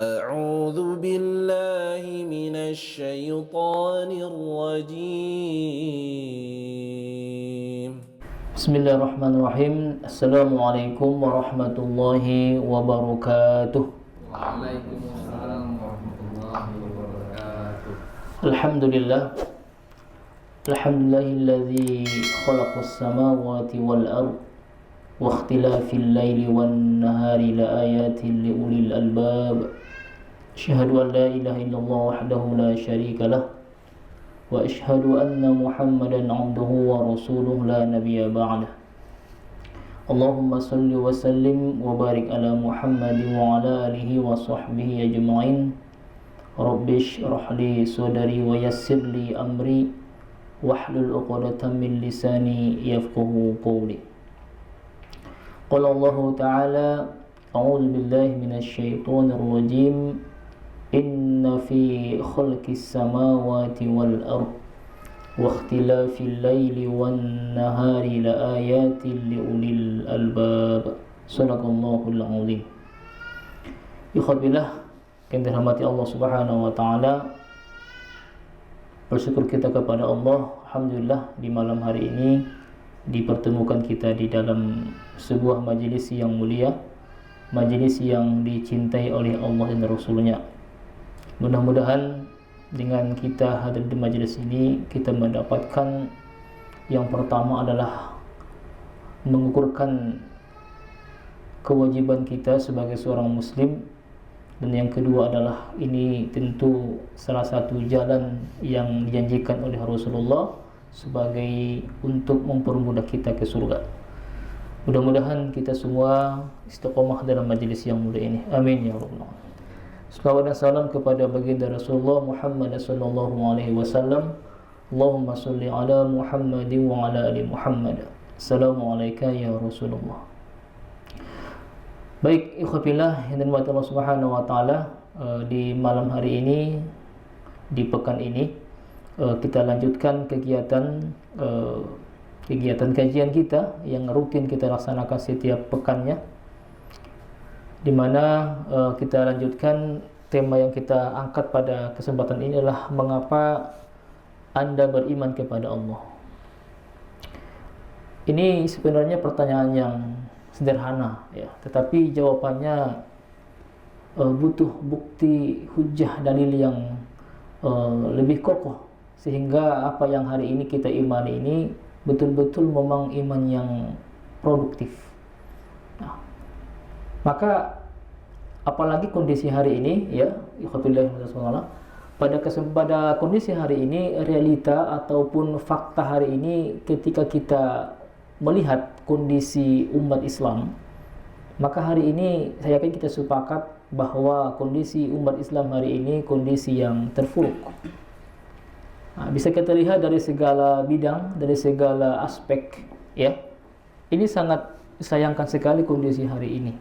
أعوذ بالله من الشيطان الرجيم. بسم الله الرحمن الرحيم. السلام عليكم ورحمة الله وبركاته. Waalaikumsalam warahmatullahi wabarakatuh. الحمد لله الذي خلق السماوات والأرض واختلاف الليل والنهار لآيات لأولي الألباب. أشهد أن لا إله إلا الله وحده لا شريك له وأشهد أن محمدا عبده ورسوله لا نبي بعده. اللهم صل وسلم وبارك على محمد وعلى آله وصحبه أجمعين. رب اشرح لي صدري ويسر لي أمري واحلل عقدة من لساني يفقهوا قولي. قال الله تعالى: أعوذ بالله من الشيطان الرجيم. إن في خلق السماوات والأرض واختلاف الليل والنهار لآيات لأولي الألباب. صدق الله العظيم. Ikhwatillah yang dirahmati Allah Subhanahu wa taala, bersyukur kita kepada Allah. Alhamdulillah di malam hari ini dipertemukan kita di dalam sebuah majelis yang mulia, majelis yang dicintai oleh Allah dan Rasulnya. Mudah-mudahan dengan kita hadir di majelis ini, kita mendapatkan yang pertama adalah mengukurkan kewajiban kita sebagai seorang muslim, dan yang kedua adalah ini tentu salah satu jalan yang dijanjikan oleh Rasulullah sebagai untuk mempermudah kita ke surga. Mudah-mudahan kita semua istiqomah dalam majelis yang mulia ini. Amin ya rabbal alamin. Salawat dan salam kepada baginda Rasulullah Muhammad sallallahu alaihi wasallam. Allahumma shalli ala Muhammadin wa ala ali Muhammad. Assalamualaikum ya Rasulullah. Baik, ikhwafillah yang dirahmati Allah Subhanahu wa taala, di malam hari ini, di pekan ini, kita lanjutkan kegiatan kajian kita yang rutin kita laksanakan setiap pekannya, di mana kita lanjutkan tema yang kita angkat pada kesempatan ini adalah mengapa Anda beriman kepada Allah. Ini sebenarnya pertanyaan yang sederhana ya, tetapi jawabannya butuh bukti hujah dalil yang lebih kokoh, sehingga apa yang hari ini kita imani ini betul-betul memang iman yang produktif. Nah, maka apalagi kondisi hari ini ya, pada kondisi hari ini, realita ataupun fakta hari ini, ketika kita melihat kondisi umat Islam, maka hari ini saya yakin kita sepakat bahwa kondisi umat Islam hari ini kondisi yang terpuruk. Nah, bisa kita lihat dari segala bidang, dari segala aspek ya. Ini sangat disayangkan sekali kondisi hari ini.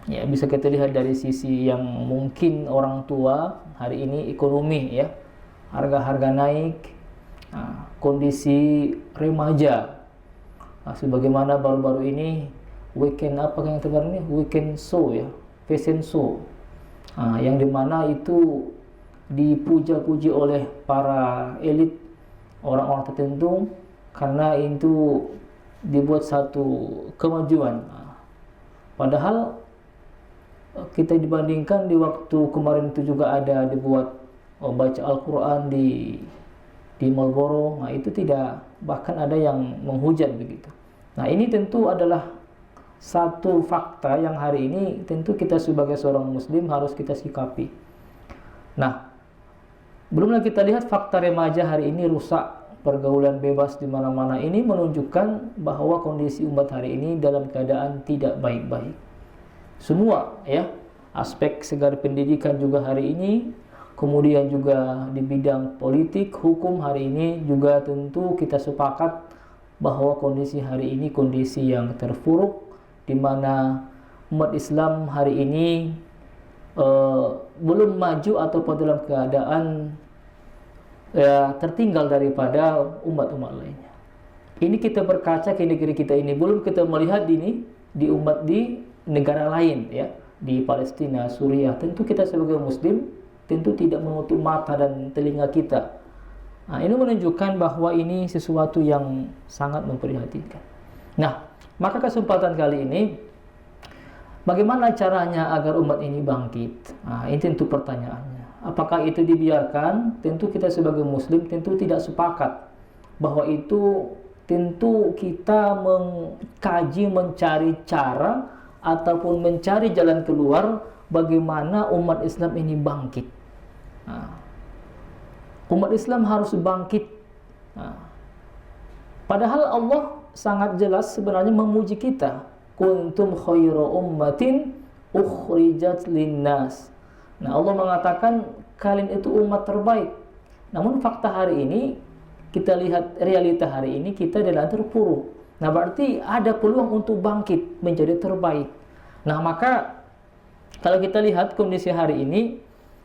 Ya, bisa kita lihat dari sisi yang mungkin orang tua hari ini, ekonomi ya, harga-harga naik, kondisi remaja, sebagaimana baru-baru ini weekend yang terbaru ini, weekend show ya, fashion show, yang dimana itu dipuja-puji oleh para elit, orang-orang tertentu, karena itu dibuat satu kemajuan. Padahal kita dibandingkan di waktu kemarin itu juga ada dibuat baca Al-Quran di Marlboro, itu tidak, bahkan ada yang menghujat begitu. Nah, ini tentu adalah satu fakta yang hari ini tentu kita sebagai seorang muslim harus kita sikapi. Nah, belum lagi kita lihat fakta remaja hari ini rusak, pergaulan bebas di mana-mana. Ini menunjukkan bahwa kondisi umat hari ini dalam keadaan tidak baik-baik. Semua ya, aspek segala pendidikan juga hari ini, kemudian juga di bidang politik, hukum hari ini juga tentu kita sepakat bahwa kondisi hari ini kondisi yang terpuruk, di mana umat Islam hari ini belum maju ataupun dalam keadaan tertinggal daripada umat-umat lainnya. Ini kita berkaca ke negeri kita ini, belum kita melihat ini di negara lain ya. di Palestina, Suriah, tentu kita sebagai muslim tentu tidak menutup mata dan telinga kita. Nah, ini menunjukkan bahwa ini sesuatu yang sangat memprihatinkan. Nah, maka kesempatan kali ini, bagaimana caranya agar umat ini bangkit? Nah, ini tentu pertanyaannya. Apakah itu dibiarkan? Tentu kita sebagai muslim tentu tidak sepakat bahwa itu. Tentu kita mengkaji, mencari cara ataupun mencari jalan keluar bagaimana umat Islam ini bangkit. Nah, umat Islam harus bangkit. Nah, padahal Allah sangat jelas sebenarnya memuji kita. Kuntum khairu ummatin ukhrijat linnas. Nah, Allah mengatakan kalian itu umat terbaik. Namun fakta hari ini, kita lihat realita hari ini, kita adalah terpuruk. Nah, berarti ada peluang untuk bangkit menjadi terbaik. Nah, maka kalau kita lihat kondisi hari ini,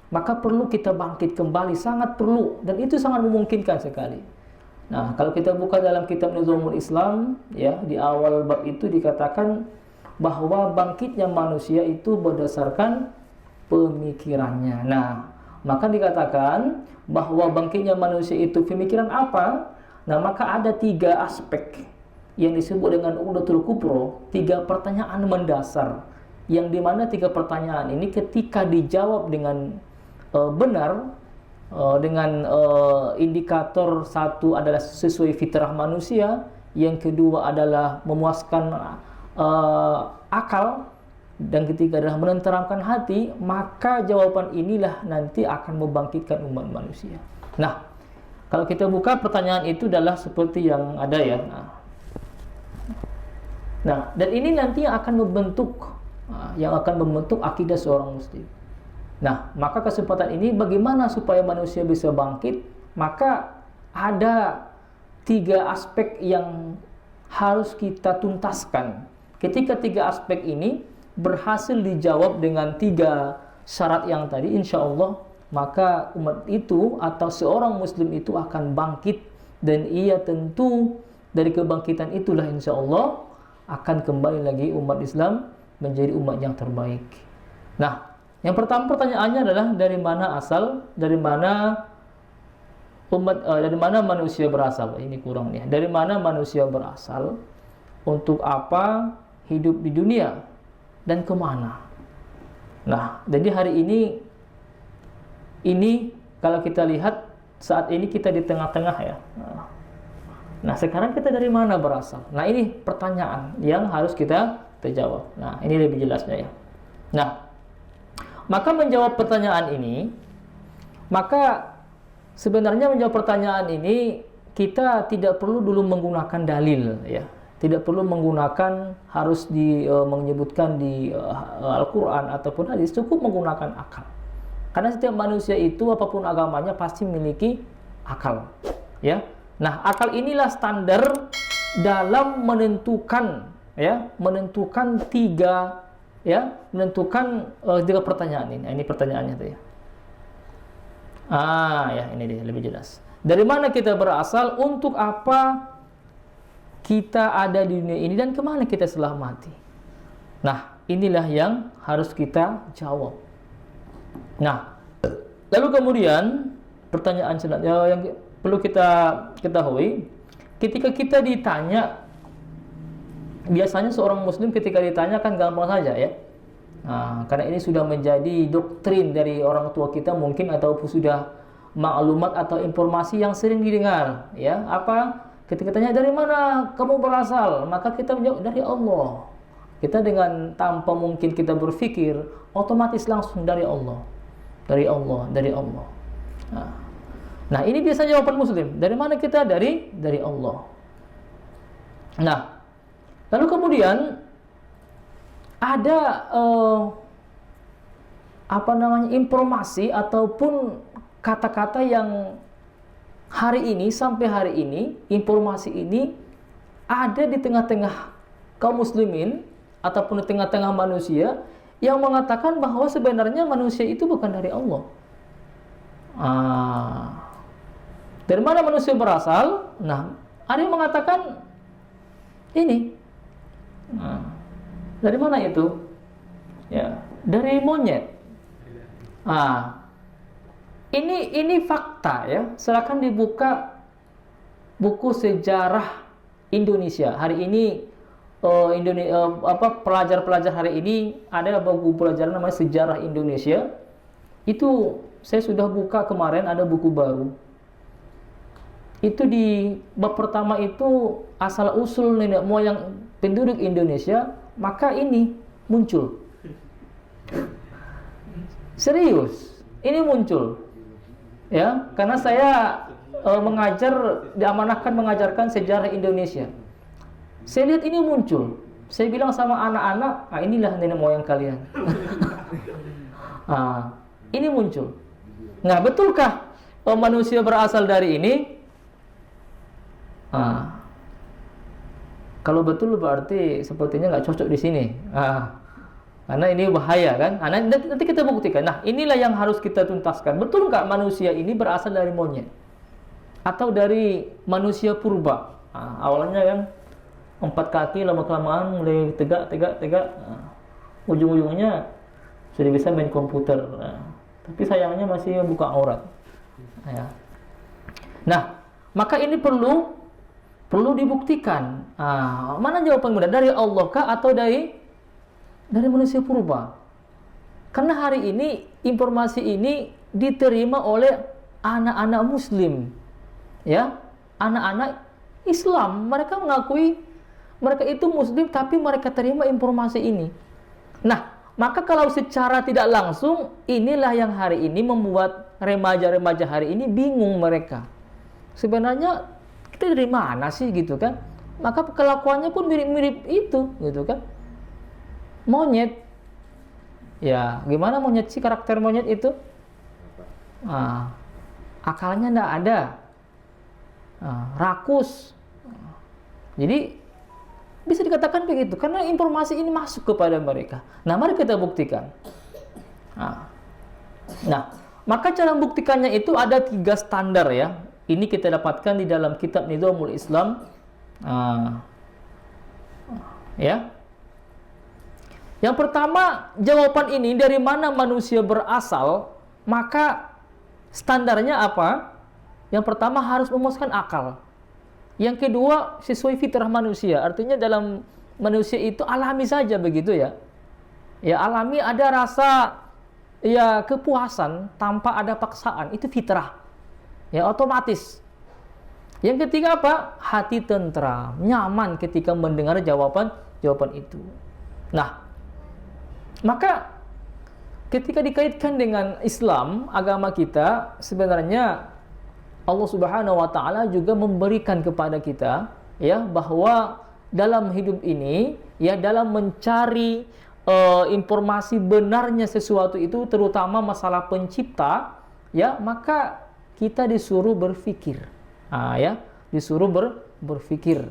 maka perlu kita bangkit kembali, sangat perlu, dan itu sangat memungkinkan sekali. Nah, kalau kita buka dalam kitab Nizamul Islam, ya, di awal bab itu dikatakan bahwa bangkitnya manusia itu berdasarkan pemikirannya. Nah, maka dikatakan bahwa bangkitnya manusia itu pemikiran apa? Nah, maka ada 3 aspek yang disebut dengan Uqdatul Kubra, 3 pertanyaan mendasar, yang dimana 3 pertanyaan ini ketika dijawab dengan benar, dengan indikator satu adalah sesuai fitrah manusia, yang kedua adalah memuaskan akal, dan ketiga adalah menenteramkan hati, maka jawaban inilah nanti akan membangkitkan umat manusia. Nah, kalau kita buka pertanyaan itu adalah seperti yang ada ya. Nah, dan ini nanti yang akan membentuk akidah seorang muslim. Nah, maka kesempatan ini bagaimana supaya manusia bisa bangkit? Maka ada 3 aspek yang harus kita tuntaskan. Ketika 3 aspek ini berhasil dijawab dengan 3 syarat yang tadi, insya Allah maka umat itu atau seorang muslim itu akan bangkit, dan ia tentu dari kebangkitan itulah insya Allah akan kembali lagi umat Islam menjadi umat yang terbaik. Nah, yang pertama pertanyaannya adalah dari mana manusia berasal? Ini kurang nih. Dari mana manusia berasal? Untuk apa hidup di dunia? Dan kemana? Nah, jadi hari ini kalau kita lihat saat ini kita di tengah-tengah ya. Nah, sekarang kita dari mana berasal? Nah, ini pertanyaan yang harus kita terjawab. Nah, ini lebih jelasnya ya. Nah, maka menjawab pertanyaan ini, maka sebenarnya menjawab pertanyaan ini kita tidak perlu dulu menggunakan dalil ya. Tidak perlu menggunakan harus menyebutkan di Al-Quran ataupun hadis, cukup menggunakan akal. Karena setiap manusia itu apapun agamanya pasti memiliki akal. Ya, nah akal inilah standar dalam menentukan tiga pertanyaan ini. Ini pertanyaannya tuh ya. Ya ini dia lebih jelas. Dari mana kita berasal? Untuk apa kita ada di dunia ini, dan kemana kita setelah mati? Nah, inilah yang harus kita jawab. Nah, lalu kemudian pertanyaan selanjutnya yang perlu kita ketahui, ketika kita ditanya, biasanya seorang muslim ketika ditanya kan gampang saja ya. Nah, karena ini sudah menjadi doktrin dari orang tua kita mungkin, ataupun sudah maklumat atau informasi yang sering didengar ya. Apa? Ketika tanya dari mana kamu berasal, maka kita menjawab dari Allah. Kita dengan tanpa mungkin kita berpikir, otomatis langsung dari Allah. Dari Allah. Nah, ini biasa jawaban muslim. Dari mana kita? Dari Allah. Nah, lalu kemudian ada informasi ataupun kata-kata yang sampai hari ini, informasi ini ada di tengah-tengah kaum muslimin ataupun di tengah-tengah manusia yang mengatakan bahwa sebenarnya manusia itu bukan dari Allah. Dari mana manusia berasal? Nah, ada yang mengatakan ini. Dari mana itu? Ya. Dari monyet. Ini fakta ya. Silakan dibuka buku sejarah Indonesia. Hari ini pelajar-pelajar hari ini ada buku pelajaran namanya Sejarah Indonesia. Itu saya sudah buka kemarin, ada buku baru. Itu di bab pertama itu asal usul nenek moyang penduduk Indonesia, maka ini muncul. Serius, ini muncul. Ya, karena saya diamanahkan mengajarkan sejarah Indonesia. Saya lihat ini muncul. Saya bilang sama anak-anak, inilah nenek moyang kalian. Ini muncul. Nah, betulkah manusia berasal dari ini? Kalau betul berarti sepertinya nggak cocok di sini. Karena ini bahaya kan. Nanti kita buktikan. Nah, inilah yang harus kita tuntaskan. Betul nggak manusia ini berasal dari monyet? Atau dari manusia purba? Awalnya kan 4 kaki, lama-kelamaan mulai tegak. Ujung-ujungnya sudah bisa main komputer. Tapi sayangnya masih buka aurat. Nah, maka ini perlu dibuktikan. Mana jawaban mudah? Dari Allah kah atau dari manusia purba? Karena hari ini informasi ini diterima oleh anak-anak Muslim, ya, anak-anak Islam. Mereka mengakui mereka itu Muslim, tapi mereka terima informasi ini. Nah, maka kalau secara tidak langsung, inilah yang hari ini membuat remaja-remaja hari ini bingung mereka. Sebenarnya kita dari mana sih gitu kan? Maka kelakuannya pun mirip-mirip itu gitu kan? Monyet. Ya, gimana monyet sih karakter monyet itu? Akalnya enggak ada. Rakus. Jadi bisa dikatakan begitu karena informasi ini masuk kepada mereka. Nah, mari kita buktikan. Nah, maka cara membuktikannya itu ada 3 standar ya. Ini kita dapatkan di dalam kitab Nizamul Islam. Ya. Yang pertama, jawaban ini dari mana manusia berasal, maka standarnya apa? Yang pertama harus memuaskan akal. Yang kedua, sesuai fitrah manusia. Artinya dalam manusia itu alami saja begitu ya. Ya, alami ada rasa ya kepuasan tanpa ada paksaan, itu fitrah. Ya, otomatis. Yang ketiga apa? Hati tentram, nyaman ketika mendengar jawaban itu. Nah, maka ketika dikaitkan dengan Islam, agama kita, sebenarnya Allah Subhanahu wa taala juga memberikan kepada kita ya bahwa dalam hidup ini ya dalam mencari informasi benarnya sesuatu itu terutama masalah pencipta ya maka kita disuruh berpikir. Ya, disuruh berpikir.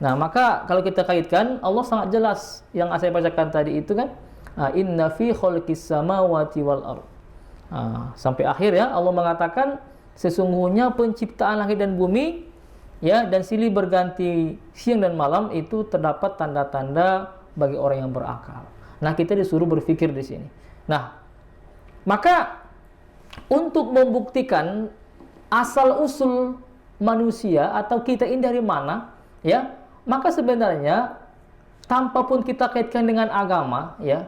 Nah, maka kalau kita kaitkan Allah sangat jelas yang saya bacakan tadi itu kan inna fi khalqis samawati wal ardh. Sampai akhir ya Allah mengatakan sesungguhnya penciptaan langit dan bumi ya dan silih berganti siang dan malam itu terdapat tanda-tanda bagi orang yang berakal. Nah, kita disuruh berpikir di sini. Nah, maka untuk membuktikan asal usul manusia atau kita ini dari mana ya, maka sebenarnya tanpa pun kita kaitkan dengan agama ya,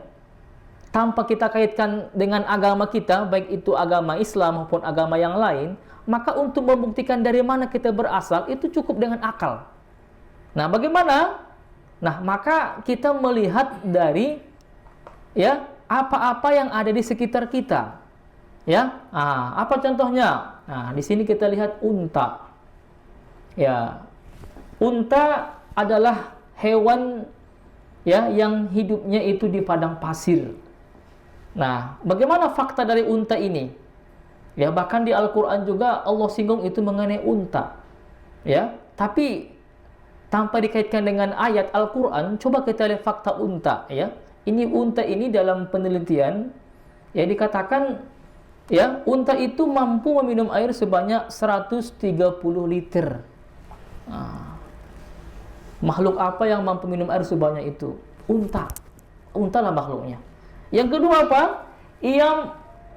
tanpa kita kaitkan dengan agama kita, baik itu agama Islam maupun agama yang lain, maka untuk membuktikan dari mana kita berasal, itu cukup dengan akal. Nah, bagaimana? Nah, maka kita melihat dari ya apa-apa yang ada di sekitar kita. Ya, apa contohnya? Nah, di sini kita lihat unta. Ya, unta adalah hewan ya yang hidupnya itu di padang pasir. Nah, bagaimana fakta dari unta ini? Ya, bahkan di Al-Quran juga Allah singgung itu mengenai unta. Ya, tapi tanpa dikaitkan dengan ayat Al-Quran, coba kita lihat fakta unta. Ya, ini unta ini dalam penelitian, ya dikatakan, ya unta itu mampu meminum air sebanyak 130 liter. Makhluk apa yang mampu minum air sebanyak itu? Unta. Unta lah makhluknya. Yang kedua apa? Ia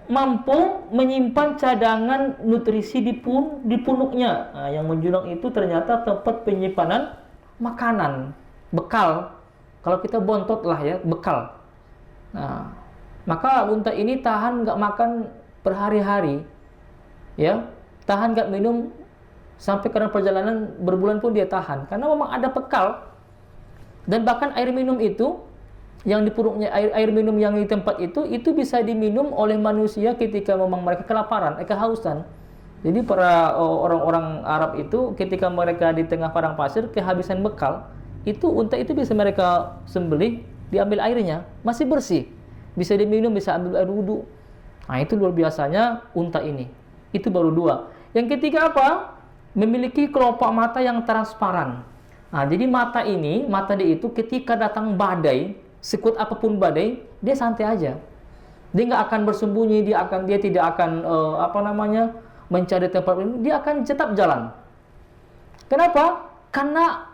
mampu menyimpan cadangan nutrisi di punuknya. Nah, yang menjulang itu ternyata tempat penyimpanan makanan, bekal. Kalau kita bontot lah ya, bekal. Nah, maka unta ini tahan nggak makan berhari-hari, ya, tahan nggak minum sampai karena perjalanan berbulan pun dia tahan, karena memang ada bekal. Dan bahkan air minum itu yang di perutnya, air minum yang di tempat itu bisa diminum oleh manusia ketika memang mereka kelaparan, kehausan. Jadi para orang-orang Arab itu ketika mereka di tengah padang pasir kehabisan bekal, itu unta itu bisa mereka sembelih, diambil airnya, masih bersih, bisa diminum, bisa ambil air wudu. Nah, itu luar biasanya unta ini. Itu baru dua. Yang ketiga apa? Memiliki kelopak mata yang transparan. Nah, jadi mata dia itu ketika datang badai, sekuat apapun badai, dia santai aja. Dia nggak akan bersembunyi, dia tidak akan mencari tempat, dia akan tetap jalan. Kenapa? Karena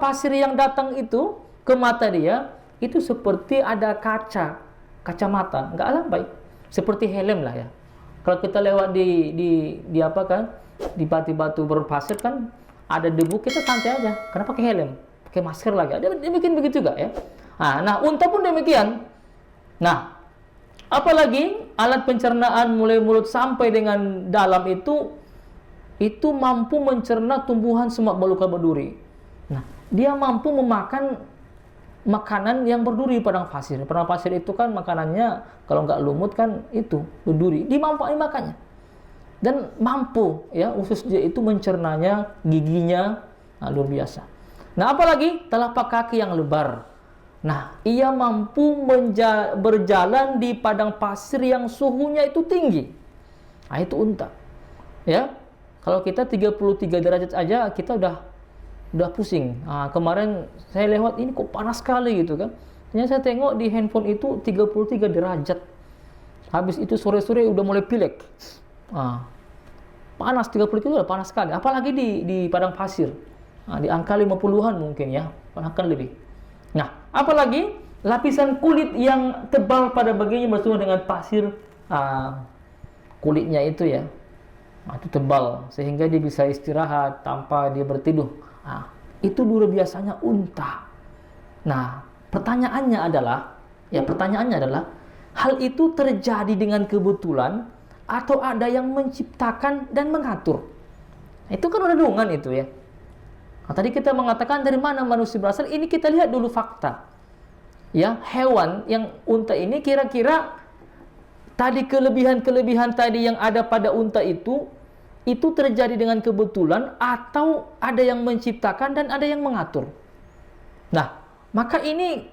pasir yang datang itu ke mata dia itu seperti ada kacamata, nggak sampai, seperti helm lah ya. Kalau kita lewat di batu-batu berpasir kan ada debu, kita santai aja. Karena pakai helm, pakai masker lagi. Dia bikin begitu juga ya. Nah, unta pun demikian. Nah, apalagi alat pencernaan mulai mulut sampai dengan dalam itu mampu mencerna tumbuhan semak belukar berduri. Nah, dia mampu memakan makanan yang berduri di padang pasir. Padang pasir itu kan makanannya kalau nggak lumut kan itu berduri. Dia mampu makannya. Dan mampu ya usus dia itu mencernanya, giginya luar biasa. Nah, apalagi telapak kaki yang lebar. Nah, ia mampu berjalan di padang pasir yang suhunya itu tinggi. Nah, itu unta. Ya. Kalau kita 33 derajat aja kita udah pusing. Nah, kemarin saya lewat ini kok panas sekali gitu kan. Ternyata saya tengok di handphone itu 33 derajat. Habis itu sore-sore udah mulai pilek. Panas 30 kilo udah panas sekali, apalagi di padang pasir. Di angka 50-an mungkin ya, bahkan lebih. Nah, apalagi lapisan kulit yang tebal pada bagiannya bersama dengan pasir, kulitnya itu ya, itu tebal sehingga dia bisa istirahat tanpa dia berteduh. Itu luar biasanya unta. Nah, pertanyaannya adalah hal itu terjadi dengan kebetulan atau ada yang menciptakan dan mengatur? Itu kan renungan itu ya. Nah, tadi kita mengatakan dari mana manusia berasal, ini kita lihat dulu fakta. Ya, hewan yang unta ini kira-kira tadi kelebihan-kelebihan tadi yang ada pada unta itu terjadi dengan kebetulan atau ada yang menciptakan dan ada yang mengatur. Nah, maka ini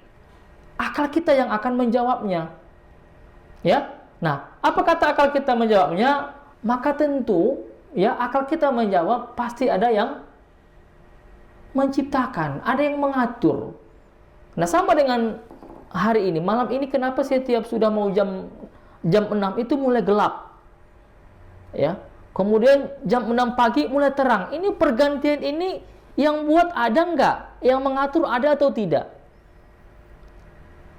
akal kita yang akan menjawabnya. Ya. Nah, apa kata akal kita menjawabnya? Maka tentu ya akal kita menjawab pasti ada yang menciptakan, ada yang mengatur. Nah, sama dengan hari ini, malam ini kenapa setiap sudah mau jam 6 itu mulai gelap. Ya. Kemudian jam 6 pagi mulai terang. Ini pergantian ini yang buat ada enggak? Yang mengatur ada atau tidak?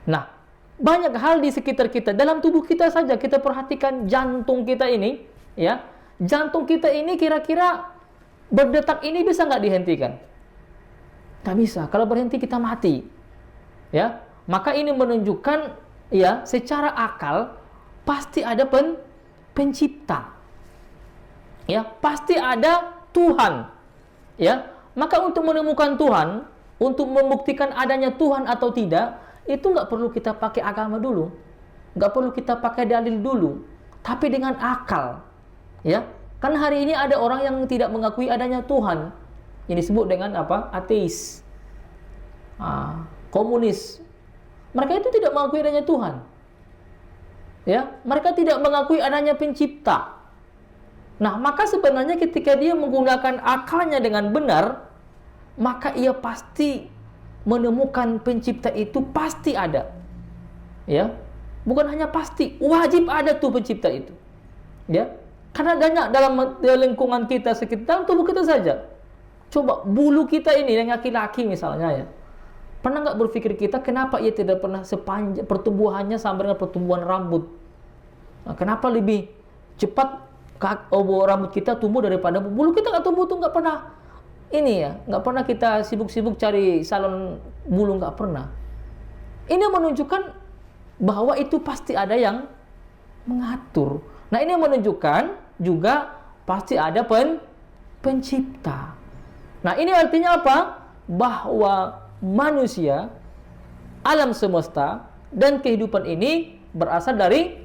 Nah, banyak hal di sekitar kita, dalam tubuh kita saja kita perhatikan jantung kita ini, ya. Jantung kita ini kira-kira berdetak ini bisa nggak dihentikan? Tak bisa. Kalau berhenti kita mati. Ya. Maka ini menunjukkan ya, secara akal pasti ada pencipta. Ya, pasti ada Tuhan. Ya. Maka untuk menemukan Tuhan, untuk membuktikan adanya Tuhan atau tidak, itu nggak perlu kita pakai agama dulu, nggak perlu kita pakai dalil dulu, tapi dengan akal, ya. Kan hari ini ada orang yang tidak mengakui adanya Tuhan, yang disebut dengan apa? Ateis, komunis. Mereka itu tidak mengakui adanya Tuhan, ya. Mereka tidak mengakui adanya pencipta. Nah, maka sebenarnya ketika dia menggunakan akalnya dengan benar, maka ia pasti menemukan pencipta itu pasti ada. Ya. Bukan hanya pasti, wajib ada tuh pencipta itu. Ya. Karena banyak dalam lingkungan kita sekitar, dalam tubuh kita saja. Coba bulu kita ini yang laki-laki misalnya ya. Pernah nggak berpikir kita kenapa ia tidak pernah sepanjang pertumbuhannya sama dengan pertumbuhan rambut? Nah, kenapa lebih cepat rambut kita tumbuh daripada bulu kita nggak tumbuh tuh nggak pernah ini ya, nggak pernah kita sibuk-sibuk cari salon bulu, nggak pernah. Ini menunjukkan bahwa itu pasti ada yang mengatur. Nah ini menunjukkan juga pasti ada pencipta. Nah ini artinya apa? Bahwa manusia, alam semesta dan kehidupan ini berasal dari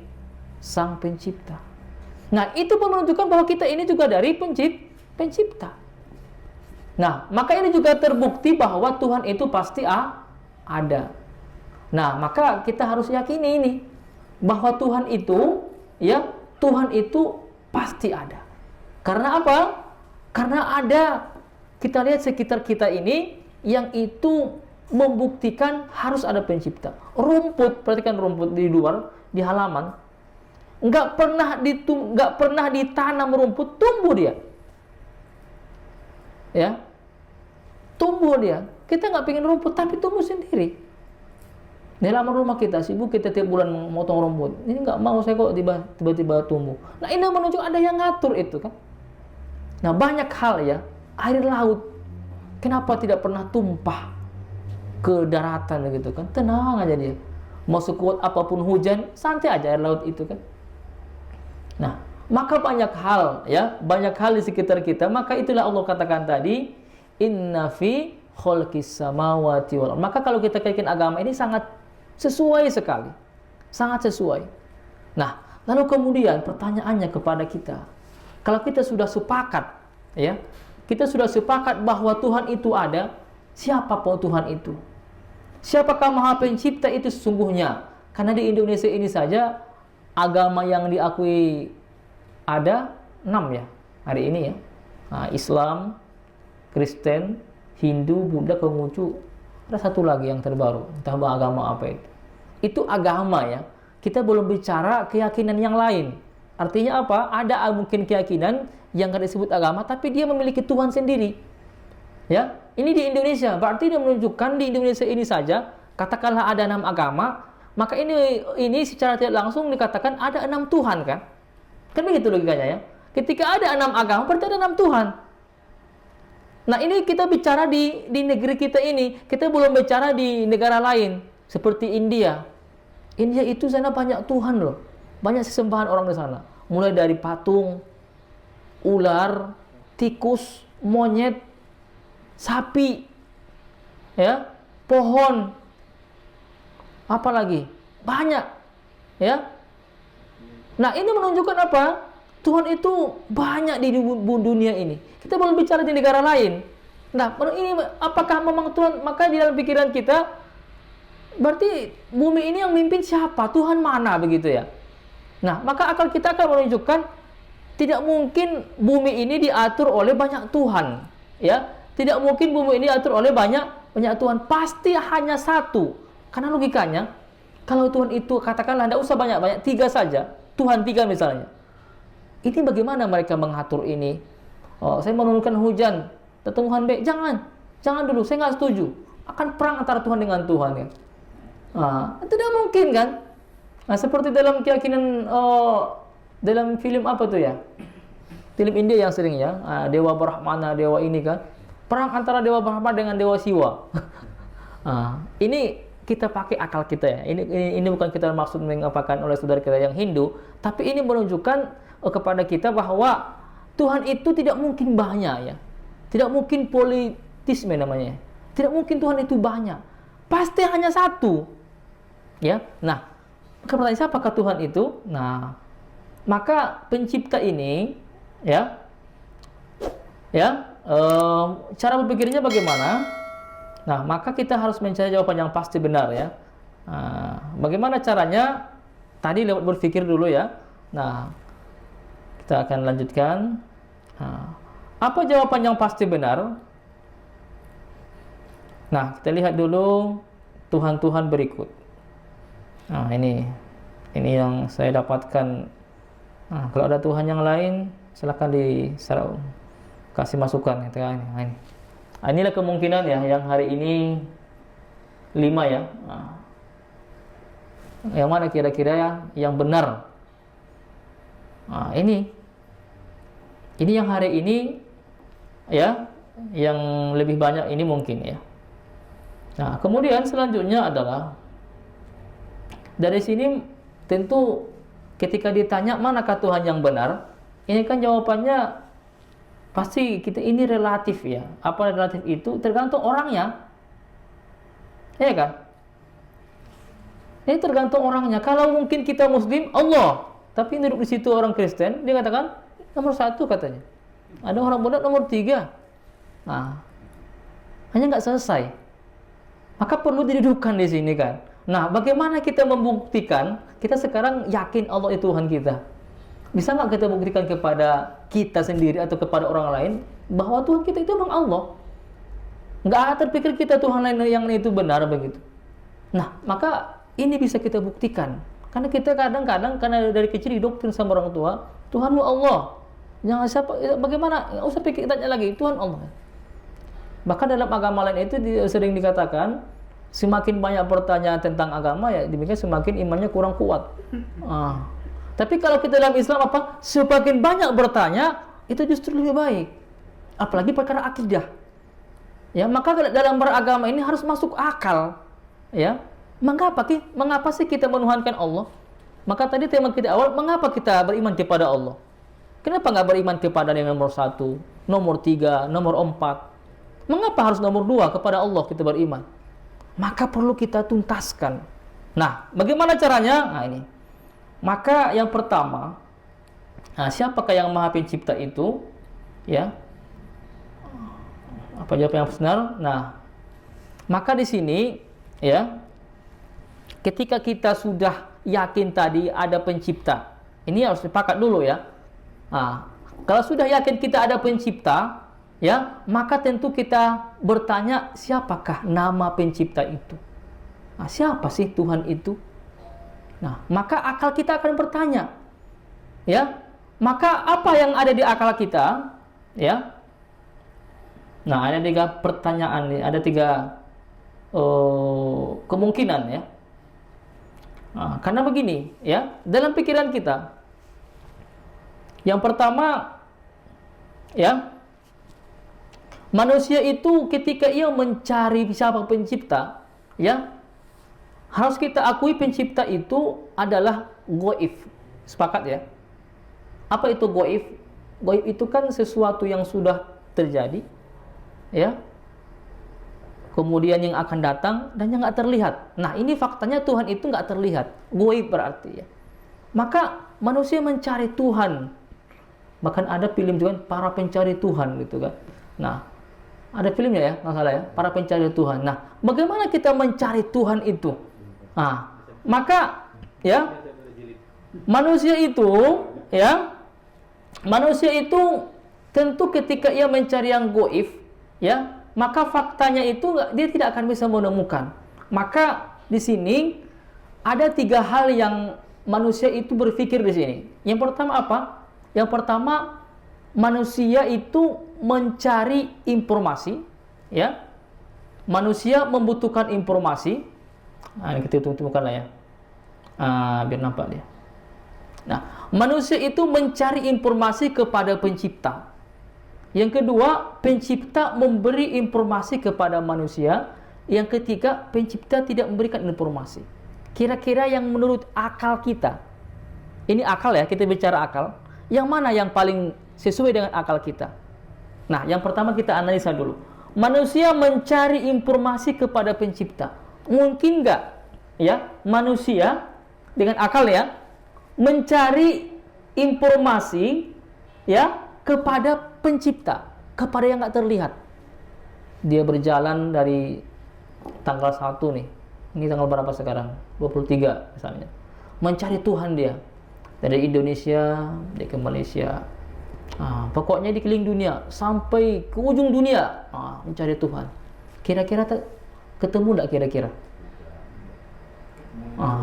Sang Pencipta. Nah, itu pun menunjukkan bahwa kita ini juga dari pencipta. Nah, maka ini juga terbukti bahwa Tuhan itu pasti ada. Nah, maka kita harus yakini ini bahwa Tuhan itu Tuhan itu pasti ada. Karena apa? Karena ada, kita lihat sekitar kita ini yang itu membuktikan harus ada pencipta. Rumput, perhatikan rumput di luar, di halaman. Nggak pernah ditanam rumput, tumbuh dia. Ya, tumbuh dia. Kita nggak pengen rumput, tapi tumbuh sendiri. Di halaman rumah kita, sibuk kita tiap bulan memotong rumput. Ini nggak mau saya kok tiba-tiba tumbuh. Nah ini menunjuk ada yang ngatur itu kan. Nah banyak hal ya, air laut, kenapa tidak pernah tumpah ke daratan gitu kan? Tenang aja dia. Mau sekuat apapun hujan, santai aja air laut itu kan. Nah, maka banyak hal ya, banyak hal di sekitar kita. Maka itulah Allah katakan tadi, inna fi khalqis samawati wal ardh. Maka kalau kita kaitkan agama ini sangat sesuai sekali. Sangat sesuai. Nah, lalu kemudian pertanyaannya kepada kita, kalau kita sudah sepakat ya, kita sudah sepakat bahwa Tuhan itu ada, siapa Tuhan itu? Siapakah Maha Pencipta itu sesungguhnya? Karena di Indonesia ini saja agama yang diakui ada 6 ya hari ini ya. Nah, Islam, Kristen, Hindu, Buddha, Konghucu, ada satu lagi yang terbaru, entah agama apa itu. Itu agama ya. Kita belum bicara keyakinan yang lain. Artinya apa? Ada mungkin keyakinan yang tidak disebut agama, tapi dia memiliki Tuhan sendiri. Ya, ini di Indonesia. Berarti dia menunjukkan di Indonesia ini saja, katakanlah ada 6 agama, maka ini secara tidak langsung dikatakan ada 6 Tuhan kan? Kan begitu logikanya ya. Ketika ada 6 agama, berarti ada 6 Tuhan. Nah ini kita bicara di negeri kita ini, kita belum bicara di negara lain seperti India. India itu sana banyak Tuhan loh, banyak sesembahan orang di sana. Mulai dari patung, ular, tikus, monyet, sapi, ya, pohon, apalagi banyak, ya. Nah ini menunjukkan apa? Tuhan itu banyak di dunia ini. Kita belum bicara di negara lain. Nah, ini apakah memang Tuhan? Maka di dalam pikiran kita, berarti bumi ini yang mimpin siapa? Tuhan mana begitu ya? Nah, maka akal kita akan menunjukkan tidak mungkin bumi ini diatur oleh banyak Tuhan, ya. Tidak mungkin bumi ini diatur oleh banyak Tuhan. Pasti hanya satu. Karena logikanya, kalau Tuhan itu katakanlah tidak usah banyak-banyak, 3 saja. Tuhan 3 misalnya. Ini bagaimana mereka mengatur ini? Oh, saya menurunkan hujan, Tuhan B. Jangan dulu, saya nggak setuju. Akan perang antara Tuhan dengan Tuhan ya. Tidak mungkin kan? Nah, seperti dalam keyakinan dalam film apa tuh ya? Film India yang sering ya, Dewa Brahmana, dewa ini kan. Perang antara Dewa Brahma dengan Dewa Siwa. Ini kita pakai akal kita ya. Ini bukan kita maksud mengapakan oleh saudara kita yang Hindu, tapi ini menunjukkan kepada kita bahwa Tuhan itu tidak mungkin banyak ya. Tidak mungkin politisme namanya. Tidak mungkin Tuhan itu banyak. Pasti hanya satu. Ya. Nah, pertanyaan siapakah Tuhan itu? Nah, maka pencipta ini ya. Cara berpikirnya bagaimana? Nah, maka kita harus mencari jawaban yang pasti benar ya. Bagaimana caranya? Tadi lewat berpikir dulu ya. Nah, kita akan lanjutkan. Apa jawaban yang pasti benar? Nah, kita lihat dulu Tuhan-Tuhan berikut. Nah, ini yang saya dapatkan. Nah, kalau ada Tuhan yang lain, silakan kasih masukan. Inilah kemungkinan ya yang hari ini 5 ya. Nah, yang mana kira-kira yang benar? Nah, ini yang hari ini ya, yang lebih banyak ini mungkin ya. Nah, kemudian selanjutnya adalah dari sini tentu ketika ditanya manakah Tuhan yang benar, ini kan jawabannya pasti kita ini relatif ya. Apa relatif itu? Tergantung orangnya. Ya kan? Ini tergantung orangnya. Kalau mungkin kita Muslim, Allah. Tapi duduk di situ orang Kristen, dia katakan nomor 1 katanya. Ada orang benar nomor 3. Nah, hanya nggak selesai. Maka perlu didudukkan di sini kan. Nah, bagaimana kita membuktikan kita sekarang yakin Allah itu Tuhan kita? Bisa nggak kita buktikan kepada kita sendiri atau kepada orang lain bahwa Tuhan kita itu memang Allah? Nggak terpikir kita Tuhan lain yang itu benar begitu. Nah, maka ini bisa kita buktikan. Karena kita kadang-kadang karena dari kecil didoktrin sama orang tua, Tuhanmu Allah. Jangan siapa, bagaimana? Nggak usah pikir tanya lagi, Tuhan Allah. Bahkan dalam agama lain itu sering dikatakan, semakin banyak pertanyaan tentang agama ya, demikian semakin imannya kurang kuat. Tapi kalau kita dalam Islam apa? Semakin banyak bertanya, itu justru lebih baik. Apalagi perkara akidah. Ya, maka dalam beragama ini harus masuk akal. Ya. Mengapa sih kita menuhankan Allah? Maka tadi tema kita awal, mengapa kita beriman kepada Allah? Kenapa nggak beriman kepada yang nomor 1, nomor 3, nomor 4? Mengapa harus nomor 2 kepada Allah kita beriman? Maka perlu kita tuntaskan. Nah, bagaimana caranya? Nah, ini. Maka yang pertama, siapakah yang Maha Pencipta itu? Ya. Apa jawaban yang benar? Nah, maka di sini ya, ketika kita sudah yakin tadi ada pencipta, ini harus sepakat dulu ya. Nah, kalau sudah yakin kita ada pencipta, ya, maka tentu kita bertanya siapakah nama pencipta itu? Nah, siapa sih Tuhan itu? Nah, maka akal kita akan bertanya, ya. Maka apa yang ada di akal kita, ya? Nah, ada 3 pertanyaan, ada 3 kemungkinan ya. Nah, karena begini, ya, dalam pikiran kita, yang pertama, ya, manusia itu ketika ia mencari siapa pencipta, ya, harus kita akui pencipta itu adalah gaib. Sepakat ya? Apa itu gaib? Gaib itu kan sesuatu yang sudah terjadi, ya, kemudian yang akan datang dan yang nggak terlihat. Nah, ini faktanya Tuhan itu nggak terlihat, gaib berarti ya. Maka manusia mencari Tuhan. Bahkan ada film juga para pencari Tuhan gitu kan. Nah, ada filmnya ya, nggak salah ya, para pencari Tuhan. Nah, bagaimana kita mencari Tuhan itu? Nah, maka ya manusia itu tentu ketika ia mencari yang gaib, ya, maka faktanya itu dia tidak akan bisa menemukan. Maka di sini ada 3 hal yang manusia itu berpikir di sini. Yang pertama apa? Yang pertama, manusia itu mencari informasi, ya. Manusia membutuhkan informasi. Nah, ini kita tunggu-tunggukan lah ya. Biar nampak dia. Nah, manusia itu mencari informasi kepada pencipta. Yang kedua, pencipta memberi informasi kepada manusia. Yang ketiga, pencipta tidak memberikan informasi. Kira-kira yang menurut akal kita, ini akal ya, kita bicara akal, yang mana yang paling sesuai dengan akal kita? Nah, yang pertama kita analisa dulu. Manusia mencari informasi kepada pencipta. Mungkin nggak ya manusia dengan akal ya mencari informasi ya kepada pencipta, kepada yang nggak terlihat? Dia berjalan dari tanggal 1 nih. Ini tanggal berapa sekarang? 23 misalnya. Mencari Tuhan dia. Dari Indonesia, dia ke Malaysia. Pokoknya di keliling dunia sampai ke ujung dunia, mencari Tuhan. Kira-kira ketemu enggak kira-kira?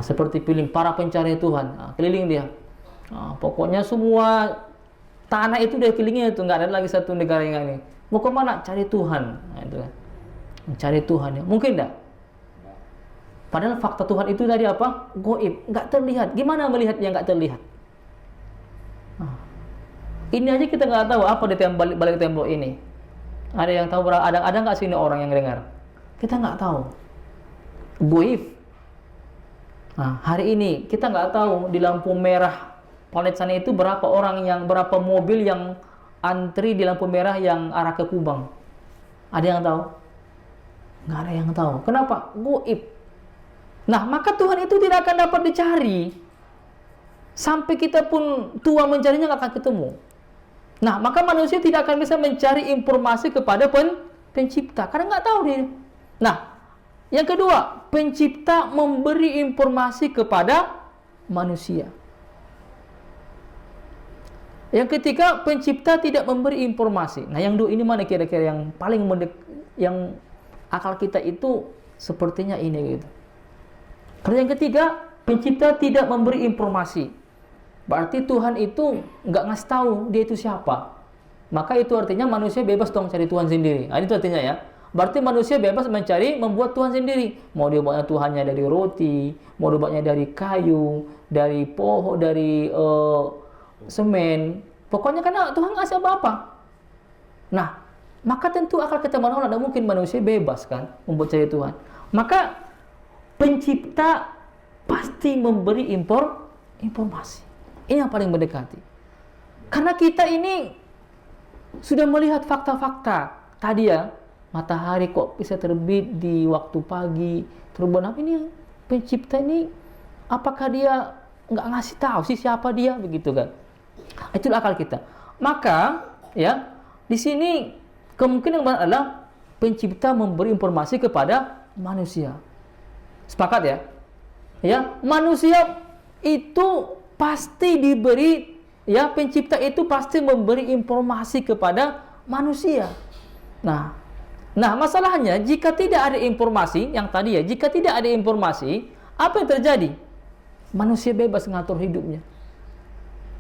Seperti film para pencari Tuhan, keliling dia. Pokoknya semua tanah itu dia kelilingnya itu, enggak ada lagi satu negara yang ini. Mau ke mana? Cari Tuhan. Nah, itu kan. Mencari Tuhan ya. Mungkin enggak? Padahal fakta Tuhan itu tadi apa? Goib, nggak terlihat. Gimana melihatnya nggak terlihat? Nah, ini aja kita nggak tahu apa di balik tembok ini. Ada yang tahu? Ada nggak sini orang yang dengar? Kita nggak tahu. Goib. Nah, hari ini kita nggak tahu di lampu merah planet sana itu berapa mobil yang antri di lampu merah yang arah ke Kubang. Ada yang tahu? Nggak ada yang tahu. Kenapa? Goib. Nah, maka Tuhan itu tidak akan dapat dicari. Sampai kita pun tua mencarinya nggak akan ketemu. Nah, maka manusia tidak akan bisa mencari informasi kepada pencipta. Karena nggak tahu dia. Nah, yang kedua, pencipta memberi informasi kepada manusia. Yang ketiga, pencipta tidak memberi informasi. Nah, yang dua ini mana kira-kira yang paling yang akal kita itu sepertinya ini gitu. Kalau yang ketiga, pencipta tidak memberi informasi. Berarti Tuhan itu nggak ngasih tahu dia itu siapa. Maka itu artinya manusia bebas dong cari Tuhan sendiri. Nah, itu artinya ya. Berarti manusia bebas membuat Tuhan sendiri. Mau dia buatnya Tuhannya dari roti, mau dia buatnya dari kayu, dari pohon, dari semen. Pokoknya karena Tuhan ngasih apa-apa. Nah, maka tentu akal kita manusia tidak mungkin manusia bebas kan membuat cari Tuhan. Maka pencipta pasti memberi informasi. Ini yang paling mendekati. Karena kita ini sudah melihat fakta-fakta. Tadi ya, matahari kok bisa terbit di waktu pagi. Terus ini pencipta ini, apakah dia nggak ngasih tahu sih siapa dia? Begitu kan. Itulah akal kita. Maka, ya, di sini kemungkinan adalah pencipta memberi informasi kepada manusia. Sepakat ya? Ya, manusia itu pasti diberi, ya, pencipta itu pasti memberi informasi kepada manusia. Nah, masalahnya jika tidak ada informasi yang tadi ya, jika tidak ada informasi, apa yang terjadi? Manusia bebas ngatur hidupnya.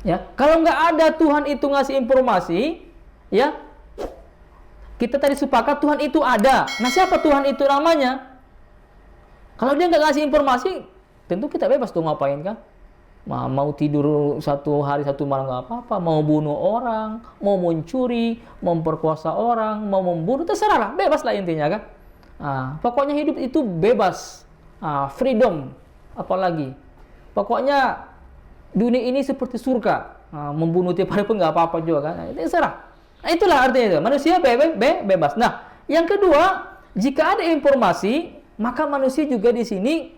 Ya, kalau nggak ada Tuhan itu ngasih informasi, ya, kita tadi sepakat Tuhan itu ada. Nah, siapa Tuhan itu namanya? Kalau dia nggak ngasih informasi, tentu kita bebas tuh ngapain kan? Mau tidur satu hari satu malam nggak apa-apa, mau bunuh orang, mau mencuri, mau memperkosa orang, mau membunuh, terserah lah, bebas lah intinya kan. Pokoknya hidup itu bebas, freedom, apalagi. Pokoknya dunia ini seperti surga, membunuh tiap hari pun nggak apa-apa juga kan, terserah. Nah, itulah artinya itu, manusia bebas. Nah, yang kedua, jika ada informasi, maka manusia juga di sini,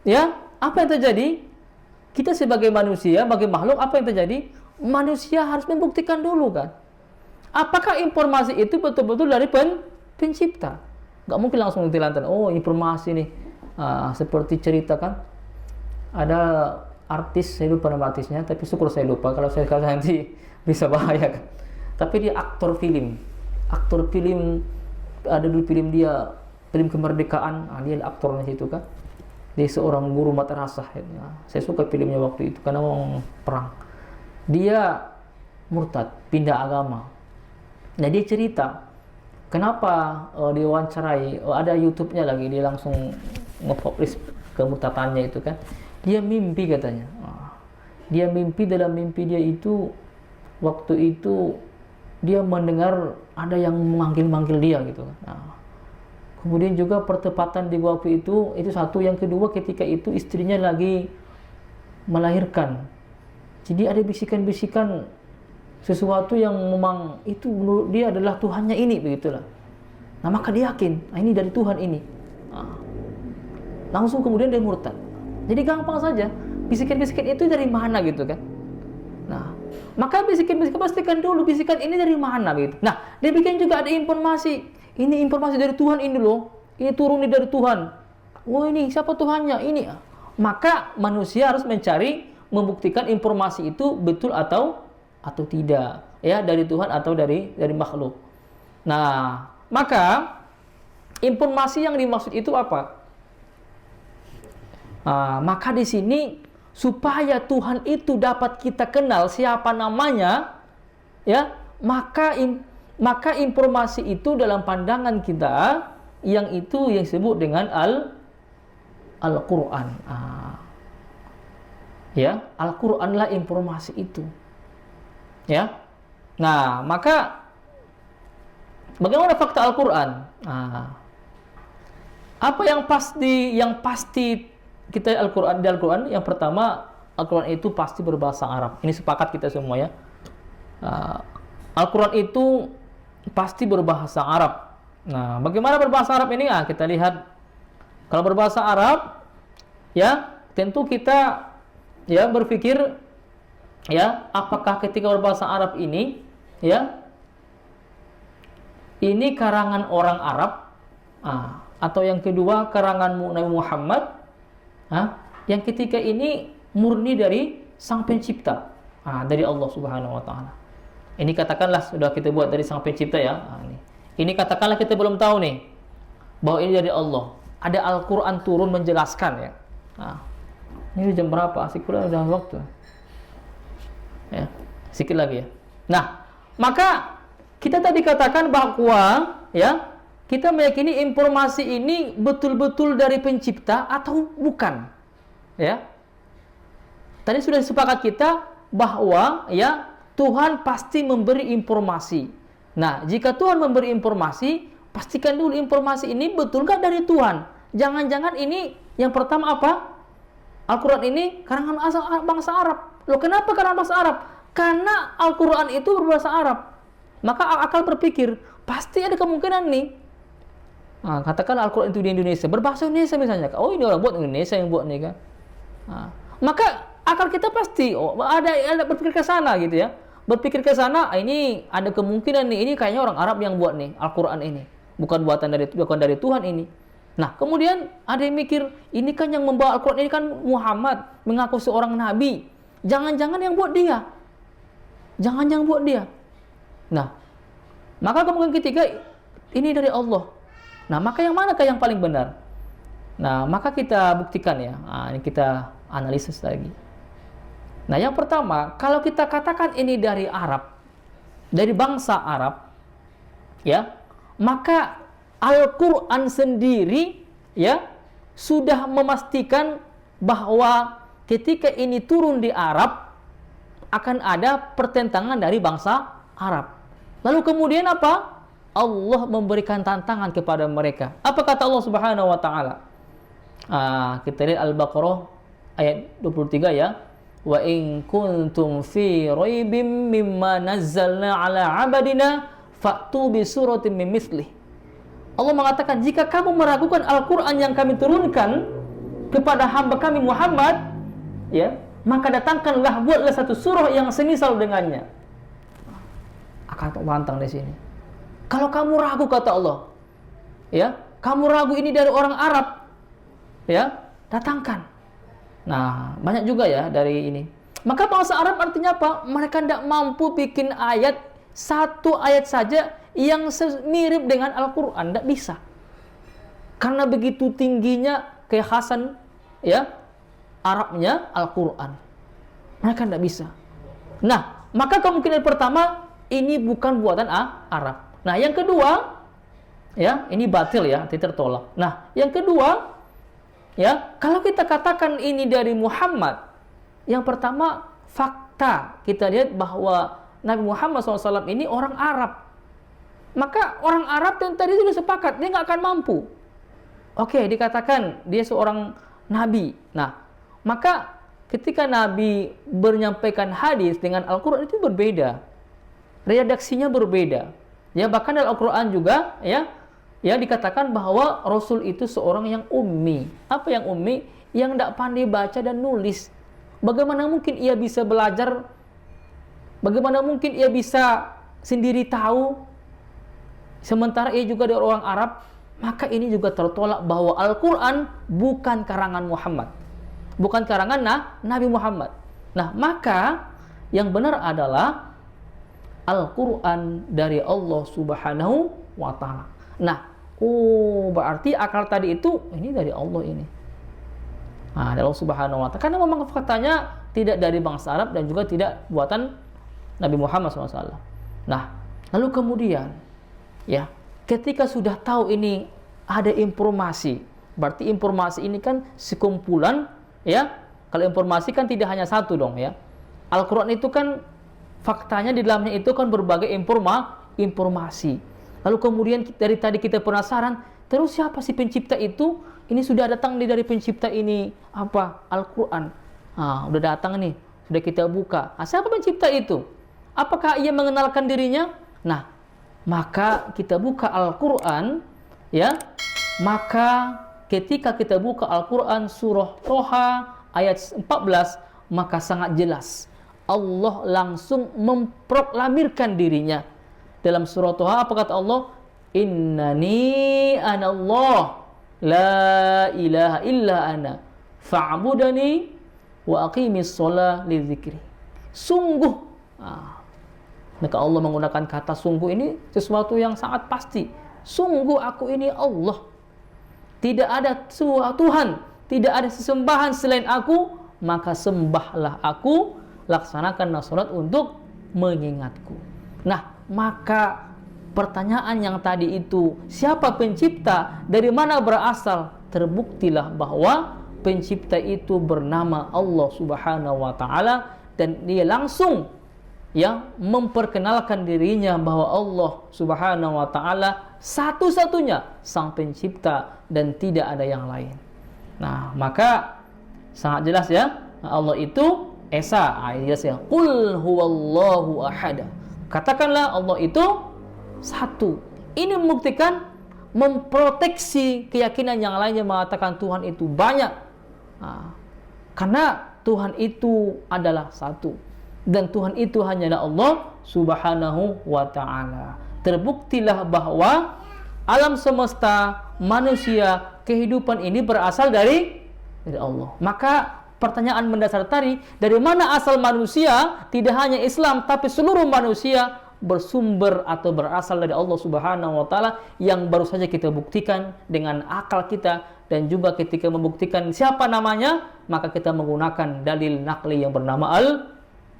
ya, apa yang terjadi? Kita sebagai manusia, sebagai makhluk, apa yang terjadi? Manusia harus membuktikan dulu kan. Apakah informasi itu betul-betul dari pencipta? Gak mungkin langsung ditelantar. Oh, informasi nih. Seperti cerita kan. Ada artis, saya lupa nama artisnya, tapi syukur saya lupa. Kalau saya kata nanti bisa bahaya kan. Tapi dia aktor film. Aktor film, ada dulu film dia, film kemerdekaan. Dia aktornya situ kan. Dia seorang guru madrasah. Saya suka filmnya waktu itu karena mau perang. Dia murtad, pindah agama. Nah, dia cerita kenapa diwawancarai, ada YouTube-nya lagi, dia langsung nge-publish kemurtadannya itu kan. Dia mimpi katanya. Dia mimpi, dalam mimpi dia itu waktu itu dia mendengar ada yang memanggil-manggil dia gitu kan. Kemudian juga pertepatan di waktu itu satu. Yang kedua, ketika itu istrinya lagi melahirkan. Jadi ada bisikan-bisikan sesuatu yang memang itu menurut dia adalah Tuhannya ini, begitulah. Nah, maka dia yakin, ini dari Tuhan ini. Langsung kemudian dia murtad. Jadi gampang saja, bisikan-bisikan itu dari mana gitu kan. Nah, maka bisikan-bisikan pastikan dulu bisikan ini dari mana gitu. Nah, dia bikin juga ada informasi. Ini informasi dari Tuhan ini loh. Ini turun dari Tuhan. Oh, ini siapa Tuhannya? Ini. Maka manusia harus mencari, membuktikan informasi itu betul atau tidak. Ya, dari Tuhan atau dari makhluk. Nah, maka informasi yang dimaksud itu apa? Maka di sini supaya Tuhan itu dapat kita kenal siapa namanya, ya, maka informasi itu dalam pandangan kita yang disebut dengan Al-Quran. Ya, Al-Quranlah informasi itu. Ya. Nah, maka bagaimana fakta Al-Quran? Apa yang pasti kita Al-Quran di Al-Quran? Yang pertama, Al-Quran itu pasti berbahasa Arab. Ini sepakat kita semua ya. Al-Quran itu pasti berbahasa Arab. Nah, bagaimana berbahasa Arab ini? Kita lihat. Kalau berbahasa Arab, ya tentu kita ya berpikir ya apakah ketika berbahasa Arab ini ya ini karangan orang Arab atau yang kedua karangan Nabi Muhammad yang ketika ini murni dari Sang Pencipta dari Allah Subhanahu wa taala. Ini katakanlah sudah kita buat dari Sang Pencipta ya. Ini katakanlah kita belum tahu nih bahwa ini dari Allah. Ada Al-Quran turun menjelaskan ya. Ini jam berapa? Asik pula udah waktu. Ya, sedikit lagi ya. Nah, maka kita tadi katakan bahwa ya kita meyakini informasi ini betul-betul dari pencipta atau bukan. Ya. Tadi sudah sepakat kita bahwa ya Tuhan pasti memberi informasi. Nah, jika Tuhan memberi informasi, pastikan dulu informasi ini betulkah dari Tuhan. Jangan-jangan ini yang pertama apa? Al-Quran ini karangan bangsa Arab. Loh, kenapa karangan bangsa Arab? Karena Al-Quran itu berbahasa Arab. Maka akal berpikir, pasti ada kemungkinan nih. Katakanlah Al-Quran itu di Indonesia, berbahasa Indonesia misalnya. Oh, ini orang buat Indonesia yang buat nih kan. Maka akal kita pasti ada berpikir ke sana gitu ya. Berpikir ke sana, ini ada kemungkinan nih, ini kayaknya orang Arab yang buat nih Al-Quran ini. Bukan dari Tuhan ini. Nah, kemudian ada yang mikir, ini kan yang membawa Al-Quran ini kan Muhammad, mengaku seorang nabi. Jangan-jangan yang buat dia. Jangan-jangan buat dia. Nah, maka kemungkinan ketiga, ini dari Allah. Nah, maka yang manakah yang paling benar? Nah, maka kita buktikan ya. Ini kita analisis lagi. Nah, yang pertama, kalau kita katakan ini dari Arab, dari bangsa Arab, ya, maka Al-Quran sendiri ya sudah memastikan bahwa ketika ini turun di Arab akan ada pertentangan dari bangsa Arab. Lalu kemudian apa? Allah memberikan tantangan kepada mereka. Apa kata Allah Subhanahu wa taala? Kita lihat Al-Baqarah ayat 23 ya. Wa in kuntum fi raibim mimma nazzalna ala 'abadina fa'tu bi suratin min mithlih. Allah mengatakan, jika kamu meragukan Al-Quran yang kami turunkan kepada hamba kami Muhammad, ya, maka datangkanlah, buatlah satu surah yang semisal dengannya. Akan pantang di sini. Kalau kamu ragu, kata Allah, ya, kamu ragu ini dari orang Arab, ya, datangkan. Nah, banyak juga ya dari ini. Maka bangsa Arab artinya apa? Mereka tidak mampu bikin ayat, satu ayat saja yang mirip dengan Al-Quran, tidak bisa. Karena begitu tingginya kekhasan ya Arabnya Al-Quran. Mereka tidak bisa. Nah, maka kemungkinan pertama ini bukan buatan Arab. Nah, yang kedua ya, ini batil ya, tertolak. Nah, yang kedua ya, kalau kita katakan ini dari Muhammad, yang pertama fakta kita lihat bahwa Nabi Muhammad SAW ini orang Arab. Maka orang Arab yang tadi sudah sepakat, dia nggak akan mampu. Oke, dikatakan dia seorang nabi. Nah, maka ketika Nabi menyampaikan hadis dengan Al-Quran itu berbeda. Redaksinya berbeda. Ya, bahkan dalam Al-Quran juga ya dikatakan bahwa Rasul itu seorang yang ummi. Apa yang ummi? Yang tidak pandai baca dan nulis. Bagaimana mungkin ia bisa belajar? Bagaimana mungkin ia bisa sendiri tahu? Sementara ia juga dari orang Arab, maka ini juga tertolak bahwa Al-Quran bukan karangan Muhammad. Bukan karangan Nabi Muhammad. Nah, maka yang benar adalah Al-Quran dari Allah Subhanahu wa ta'ala. Nah, berarti akal tadi itu, ini dari Allah ini. Dari Allah Subhanahu wa ta'ala. Karena memang faktanya tidak dari bangsa Arab dan juga tidak buatan Nabi Muhammad SAW. Nah, lalu kemudian ya, ketika sudah tahu ini ada informasi Berarti informasi ini kan sekumpulan, ya. Kalau informasi kan tidak hanya satu dong, ya. Al-Quran itu kan faktanya di dalamnya itu kan berbagai informasi. Lalu kemudian dari tadi kita penasaran, terus siapa sih pencipta itu? Ini sudah datang dari pencipta ini apa? Al-Quran. Udah datang nih, sudah kita buka. Siapa pencipta itu? Apakah ia mengenalkan dirinya? Nah, maka kita buka Al-Quran, ya. Maka ketika kita buka Al-Quran surah Toha ayat 14, maka sangat jelas Allah langsung memproklamirkan dirinya. Dalam surah Toha apa kata Allah? Innani anallah la ilaha illa ana fa'budani wa aqimis sholah li dzikri. Sungguh. Maka Allah menggunakan kata sungguh ini sesuatu yang sangat pasti. Sungguh aku ini Allah. Tidak ada Tuhan, tidak ada sesembahan selain aku, maka sembahlah aku, laksanakanlah salat untuk mengingatku. Nah, maka pertanyaan yang tadi itu, siapa pencipta, dari mana berasal? Terbuktilah bahwa pencipta itu bernama Allah Subhanahu wa taala, dan dia langsung memperkenalkan dirinya bahwa Allah Subhanahu wa taala satu-satunya sang pencipta dan tidak ada yang lain. Nah, maka sangat jelas ya, Allah itu esa. Jelas ya. Qul huwallahu ahad. Katakanlah Allah itu satu. Ini membuktikan, memproteksi keyakinan yang lainnya mengatakan Tuhan itu banyak. Karena Tuhan itu adalah satu. Dan Tuhan itu hanyalah Allah Subhanahu wa ta'ala. Terbuktilah bahwa alam semesta, manusia, kehidupan ini berasal dari Allah. Maka pertanyaan mendasar tadi, dari mana asal manusia? Tidak hanya Islam, tapi seluruh manusia bersumber atau berasal dari Allah Subhanahu wa ta'ala, yang baru saja kita buktikan dengan akal kita. Dan juga ketika membuktikan siapa namanya, maka kita menggunakan dalil nakli yang bernama